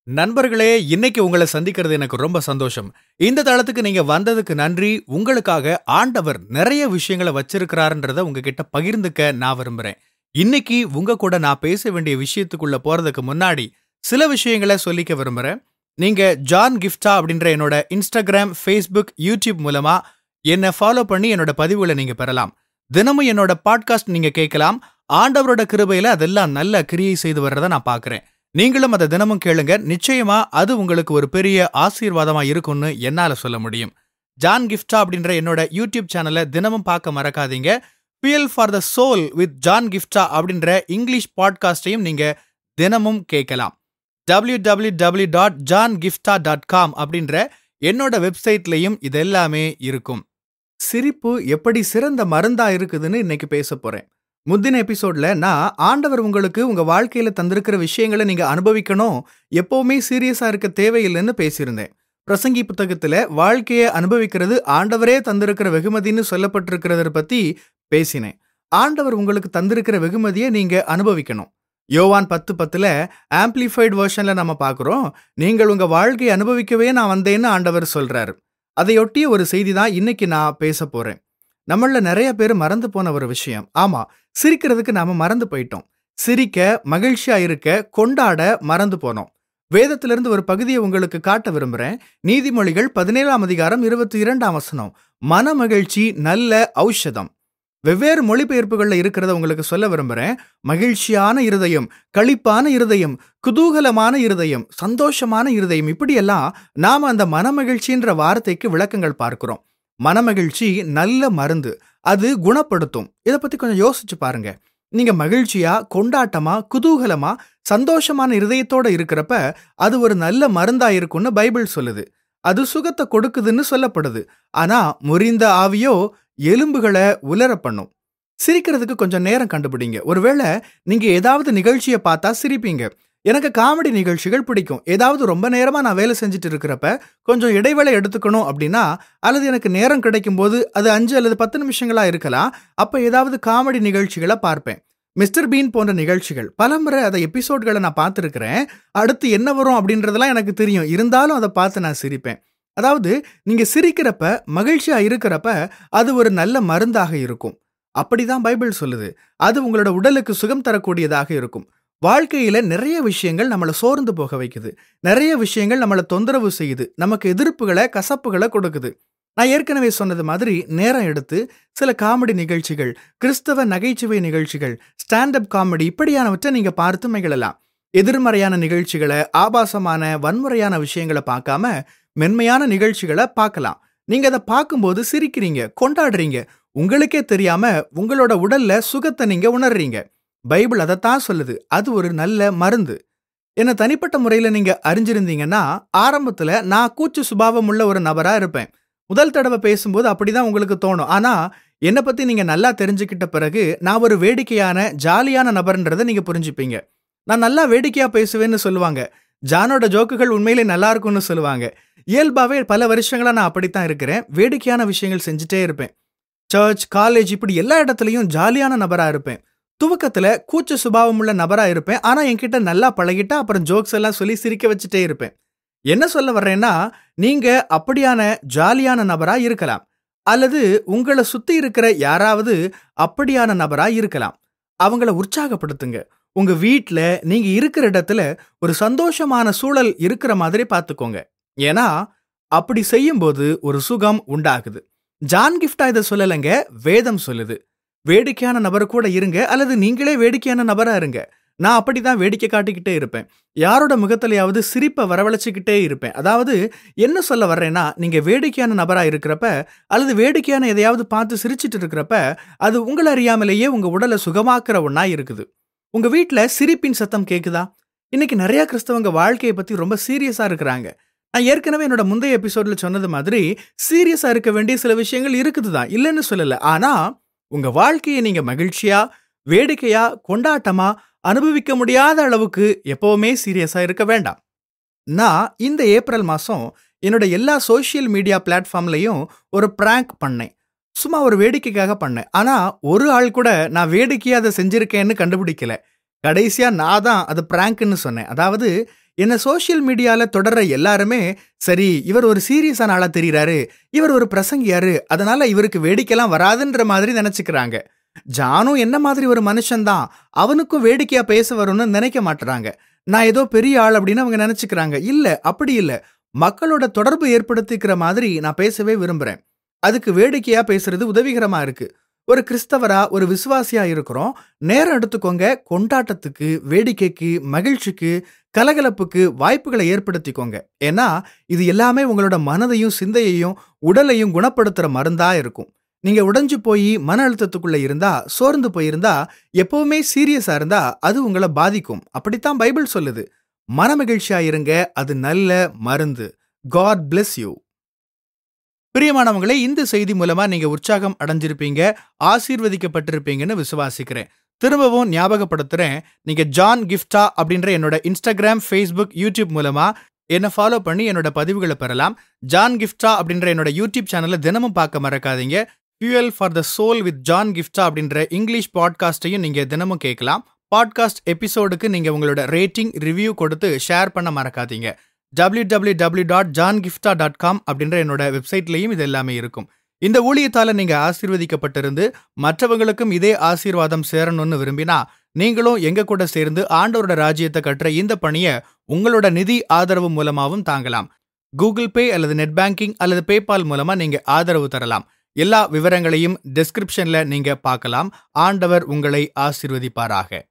நண்பர்களே, இன்னைக்கு உங்கள சந்திக்கிறது எனக்கு ரொம்ப சந்தோஷம். இந்த தளத்துக்கு நீங்க வந்ததுக்கு நன்றி. உங்களுக்காக ஆண்டவர் நெறைய விஷயங்கள வச்சிருக்கிறாருன்றத உங்ககிட்ட பகிர்ந்துக்க நான் விரும்புறேன். இன்னைக்கு உங்க கூட நான் பேச வேண்டிய விஷயத்துக்குள்ள போறதுக்கு முன்னாடி, சில விஷயங்கள சொல்லிக்க விரும்புறேன். நீங்க ஜான் கிஃப்டா அப்படின்ற என்னோட Instagram, Facebook, YouTube மூலமா என்ன ஃபாலோ பண்ணி என்னோட பதிவுகள நீங்க பெறலாம். தினமும் என்னோட பாட்காஸ்ட் நீங்க கேட்கலாம். ஆண்டவரோட கிருபையில அதெல்லாம் நல்ல கிரியை செய்து வர்றத நான் பார்க்கிறேன். நீங்களும் அத தினமும் கேளுங்க. நிச்சயமா அது உங்களுக்கு ஒரு பெரிய ஆசீர்வாதமா இருக்கும்னு என்னால சொல்ல முடியும். ஜான் கிஃப்டா அப்படின்ற என்னோட யூடியூப் சேனலை தினமும் பார்க்க மறக்காதீங்க. Fuel for the soul with John கிஃப்டா அப்படின்ற இங்கிலீஷ் பாட்காஸ்டையும் நீங்க தினமும் கேட்கலாம். www.johngifta.com அப்படின்ற என்னோட வெப்சைட்லயும் இது எல்லாமே இருக்கும். சிரிப்பு எப்படி சிறந்த மருந்தா இருக்குதுன்னு இன்னைக்கு பேச போறேன். முந்தின எபிசோட்ல நான் ஆண்டவர் உங்களுக்கு உங்க வாழ்க்கையில தந்திருக்கிற விஷயங்களை நீங்க அனுபவிக்கணும், எப்பவுமே சீரியஸா இருக்க தேவையில்லைன்னு பேசியிருந்தேன். பிரசங்கி புத்தகத்துல வாழ்க்கையை அனுபவிக்கிறது ஆண்டவரே தந்திருக்கிற வெகுமதின்னு சொல்லப்பட்டிருக்கிறத பத்தி பேசினேன். ஆண்டவர் உங்களுக்கு தந்திருக்கிற வெகுமதியை நீங்க அனுபவிக்கணும். யோவான் 10:10 ஆம்பிளிஃபைடு வெர்ஷன்ல நம்ம பார்க்கிறோம், நீங்கள் உங்க வாழ்க்கையை அனுபவிக்கவே நான் வந்தேன்னு ஆண்டவர் சொல்றாரு. அதையொட்டிய ஒரு செய்தி தான் இன்னைக்கு நான் பேச போறேன். நம்மள நிறைய பேர் மறந்து போன ஒரு விஷயம். ஆமா, சிரிக்கிறதுக்கு நாம மறந்து போயிட்டோம். சிரிக்க, மகிழ்ச்சியா இருக்க, கொண்டாட மறந்து போனோம். வேதத்திலிருந்து ஒரு பகுதியை உங்களுக்கு காட்ட விரும்புறேன். நீதிமொழிகள் 17ஆம் அதிகாரம் 22ஆம் வசனம். மன மகிழ்ச்சி நல்ல ஔஷதம். வெவ்வேறு மொழிபெயர்ப்புகள்ல இருக்கிறத உங்களுக்கு சொல்ல விரும்புறேன். மகிழ்ச்சியான இருதயம், களிப்பான இருதயம், குதூகலமான இருதயம், சந்தோஷமான இருதயம், இப்படியெல்லாம் நாம அந்த மனமகிழ்ச்சின்ற வார்த்தைக்கு விளக்கங்கள் பார்க்கிறோம். மனமகிழ்ச்சி நல்ல மருந்து, அது குணப்படுத்தும். இதை பத்தி கொஞ்சம் யோசிச்சு பாருங்க. நீங்க மகிழ்ச்சியா, கொண்டாட்டமா, குதூகலமா, சந்தோஷமான இருதயத்தோட இருக்கிறப்ப அது ஒரு நல்ல மருந்தா இருக்கும்னு பைபிள் சொல்லுது. அது சுகத்தை கொடுக்குதுன்னு சொல்லப்படுது. ஆனா முறிந்த ஆவியோ எலும்புகளை உலர பண்ணும். சிரிக்கிறதுக்கு கொஞ்சம் நேரம் கண்டுபிடிங்க. ஒருவேளை நீங்க ஏதாவது நிகழ்ச்சியை பார்த்தா சிரிப்பீங்க. எனக்கு காமெடி நிகழ்ச்சிகள் பிடிக்கும். ஏதாவது ரொம்ப நேரமா நான் வேலை செஞ்சுட்டு இருக்கிறப்ப கொஞ்சம் இடைவேளை எடுத்துக்கணும் அப்படின்னா, அல்லது எனக்கு நேரம் கிடைக்கும் போது அது 5 அல்லது 10 நிமிஷங்களா இருக்கலாம், அப்ப ஏதாவது காமெடி நிகழ்ச்சிகளை பார்ப்பேன். மிஸ்டர் பீன் போன்ற நிகழ்ச்சிகள் பலமுறை அதை எபிசோட்களை நான் பார்த்துருக்கிறேன். அடுத்து என்ன வரும் அப்படின்றதெல்லாம் எனக்கு தெரியும். இருந்தாலும் அதை பார்த்து நான் சிரிப்பேன். அதாவது நீங்க சிரிக்கிறப்ப, மகிழ்ச்சியா இருக்கிறப்ப அது ஒரு நல்ல மருந்தாக இருக்கும். அப்படிதான் பைபிள் சொல்லுது. அது உங்களோட உடலுக்கு சுகம் தரக்கூடியதாக இருக்கும். வாழ்க்கையில நிறைய விஷயங்கள் நம்மளை சோர்ந்து போக வைக்குது. நிறைய விஷயங்கள் நம்மளை தொந்தரவு செய்யுது. நமக்கு எதிர்ப்புகளை, கசப்புகளை கொடுக்குது. நான் ஏற்கனவே சொன்னது மாதிரி நேரம் எடுத்து சில காமெடி நிகழ்ச்சிகள், கிறிஸ்தவ நகைச்சுவை நிகழ்ச்சிகள், ஸ்டாண்டப் காமெடி, இப்படியானவற்றை நீங்க பார்த்து மகிழலாம். எதிர்மறையான நிகழ்ச்சிகளை, ஆபாசமான வன்முறையான விஷயங்களை பார்க்காம மென்மையான நிகழ்ச்சிகளை பார்க்கலாம். நீங்க அதை பார்க்கும்போது சிரிக்கிறீங்க, கொண்டாடுறீங்க. உங்களுக்கே தெரியாம உங்களோட உடல்ல சுகத்தை நீங்க உணர்றீங்க. பைபிள் அதைத்தான் சொல்லுது. அது ஒரு நல்ல மருந்து. என்ன தனிப்பட்ட முறையில நீங்க அறிஞ்சிருந்தீங்கன்னா, ஆரம்பத்துல நான் கூச்ச சுபாவம் உள்ள ஒரு நபரா இருப்பேன். முதல் தடவை பேசும்போது அப்படிதான் உங்களுக்கு தோணும். ஆனா என்னை பத்தி நீங்க நல்லா தெரிஞ்சுக்கிட்ட பிறகு நான் ஒரு வேடிக்கையான, ஜாலியான நபர்ன்றதை நீங்க புரிஞ்சுப்பீங்க. நான் நல்லா வேடிக்கையா பேசுவேன்னு சொல்லுவாங்க. ஜானோட ஜோக்குகள் உண்மையிலே நல்லா இருக்கும்னு சொல்லுவாங்க. இயல்பாவே பல வருஷங்களா நான் அப்படித்தான் இருக்கிறேன். வேடிக்கையான விஷயங்கள் செஞ்சுட்டே இருப்பேன். சர்ச், காலேஜ், இப்படி எல்லா இடத்துலயும் ஜாலியான நபரா இருப்பேன். துவக்கத்துல கூச்ச சுபாவம் உள்ள நபரா இருப்பேன். ஆனா என்கிட்ட நல்லா பழகிட்டா அப்புறம் ஜோக்ஸ் எல்லாம் சொல்லி சிரிக்க வச்சுட்டே இருப்பேன். என்ன சொல்ல வர்றேன்னா, நீங்க அப்படியான ஜாலியான நபரா இருக்கலாம். அல்லது உங்களை சுத்தி இருக்கிற யாராவது அப்படியான நபரா இருக்கலாம். அவங்கள உற்சாகப்படுத்துங்க. உங்க வீட்ல, நீங்க இருக்கிற இடத்துல ஒரு சந்தோஷமான சூழல் இருக்கிற மாதிரி பார்த்துக்கோங்க. ஏன்னா அப்படி செய்யும்போது ஒரு சுகம் உண்டாகுது. ஜான் கிஃப்டா இதை சொல்லலைங்க, வேதம் சொல்லுது. வேடிக்கையான நபர் கூட இருங்க, அல்லது நீங்களே வேடிக்கையான நபரா இருங்க. நான் அப்படிதான் வேடிக்கை காட்டிக்கிட்டே இருப்பேன். யாரோட முகத்திலையாவது சிரிப்பை வரவழைச்சிக்கிட்டே இருப்பேன். அதாவது என்ன சொல்ல வர்றேன்னா, நீங்க வேடிக்கையான நபரா இருக்கிறப்ப, அல்லது வேடிக்கையான எதையாவது பார்த்து சிரிச்சிட்டு இருக்கிறப்ப, அது உங்களை அறியாமலேயே உங்க உடலை சுகமாக்குற ஒண்ணா இருக்குது. உங்க வீட்ல சிரிப்பின் சத்தம் கேக்குதா? இன்னைக்கு நிறைய கிறிஸ்தவங்க வாழ்க்கையை பத்தி ரொம்ப சீரியஸா இருக்கிறாங்க. நான் ஏற்கனவே என்னோட முந்தைய எபிசோட்ல சொன்னது மாதிரி சீரியஸா இருக்க வேண்டிய சில விஷயங்கள் இருக்குதுதான், இல்லைன்னு சொல்லல. ஆனா உங்க வாழ்க்கையை நீங்க மகிழ்ச்சியா, வேடிக்கையா, கொண்டாட்டமா அனுபவிக்க முடியாத அளவுக்கு எப்பவுமே சீரியஸா இருக்க வேண்டாம். நான் இந்த ஏப்ரல் மாசம் என்னோட எல்லா சோஷியல் மீடியா பிளாட்ஃபார்ம்லயும் ஒரு பிராங்க் பண்ணேன். சும்மா ஒரு வேடிக்கைக்காக பண்ணேன். ஆனா ஒரு ஆள் கூட நான் வேடிக்கையா அதை செஞ்சிருக்கேன்னு கண்டுபிடிக்கல. கடைசியா நான் தான் அது பிராங்க்னு சொன்னேன். அதாவது என்ன சோஷியல் மீடியால தொடர்ற எல்லாருமே, சரி இவர் ஒரு சீரியஸான ஆளா தெரிகிறாரு, இவர் ஒரு பிரசங்கியாரு, அதனால இவருக்கு வேடிக்கைலாம் வராதுன்ற மாதிரி நினைச்சுக்கிறாங்க. ஜானும் என்ன மாதிரி ஒரு மனுஷன்தான், அவனுக்கும் வேடிக்கையா பேச வரும்னு நினைக்க மாட்றாங்க. நான் ஏதோ பெரிய ஆள் அப்படின்னு அவங்க நினைச்சுக்கிறாங்க. இல்ல, அப்படி இல்ல. மக்களோட தொடர்பு ஏற்படுத்திக்கிற மாதிரி நான் பேசவே விரும்புறேன். அதுக்கு வேடிக்கையா பேசுறது உதவிகரமா இருக்கு. ஒரு கிறிஸ்தவரா, ஒரு விசுவாசியா இருக்கிறோம். நேரம் எடுத்துக்கோங்க. கொண்டாட்டத்துக்கு, வேடிக்கைக்கு, மகிழ்ச்சிக்கு, கலகலப்புக்கு வாய்ப்புகளை ஏற்படுத்திக்கோங்க. ஏன்னா, இது எல்லாமே உங்களோட மனதையும், சிந்தையையும், உடலையும் குணப்படுத்துற மருந்தா இருக்கும். நீங்க உடைஞ்சு போய் மன அழுத்தத்துக்குள்ள இருந்தா, சோர்ந்து போயிருந்தா, எப்பவுமே சீரியஸா இருந்தா, அது உங்கள பாதிக்கும். அப்படித்தான் பைபிள் சொல்லுது. மனமகிழ்ச்சியா இருங்க. அது நல்ல மருந்து. God bless you. பிரியமானவங்களே, இந்த செய்தி மூலமா நீங்க உற்சாகம் அடைஞ்சிருப்பீங்க, ஆசீர்வதிக்கப்பட்டிருப்பீங்கன்னு விசுவாசிக்கிறேன். திரும்பவும் ஞாபகப்படுத்துறேன், நீங்க ஜான் கிஃப்டா அப்படின்ற என்னோட இன்ஸ்டாகிராம், ஃபேஸ்புக், யூடியூப் மூலமா என்ன ஃபாலோ பண்ணி என்னோட பதிவுகளை பெறலாம். ஜான் கிஃப்டா அப்படின்ற என்னோட யூடியூப் சேனலை தினமும் பார்க்க மறக்காதீங்க. Fuel for the soul with John கிஃப்டா அப்படின்ற இங்கிலீஷ் பாட்காஸ்டையும் நீங்க தினமும் கேட்கலாம். பாட்காஸ்ட் எபிசோடுக்கு நீங்க உங்களோட ரேட்டிங், ரிவ்யூ கொடுத்து ஷேர் பண்ண மறக்காதீங்க. www.johngifta.com அப்படின்ற என்னோட வெப்சைட்லயும் இது எல்லாமே இருக்கும். இந்த ஊழியத்தால நீங்க ஆசீர்வதிக்கப்பட்டிருந்து மற்றவங்களுக்கும் இதே ஆசீர்வாதம் சேரணும்னு விரும்பினா, நீங்களும் எங்க கூட சேர்ந்து ஆண்டவரோட ராஜ்யத்தை கட்டுற இந்த பணியை உங்களோட நிதி ஆதரவு மூலமாவும் தாங்கலாம். கூகுள் பே அல்லது நெட் பேங்கிங் அல்லது பேபால் மூலமா நீங்க ஆதரவு தரலாம். எல்லா விவரங்களையும் டிஸ்கிரிப்ஷன்ல நீங்க பார்க்கலாம். ஆண்டவர் உங்களை ஆசீர்வதிப்பாராக.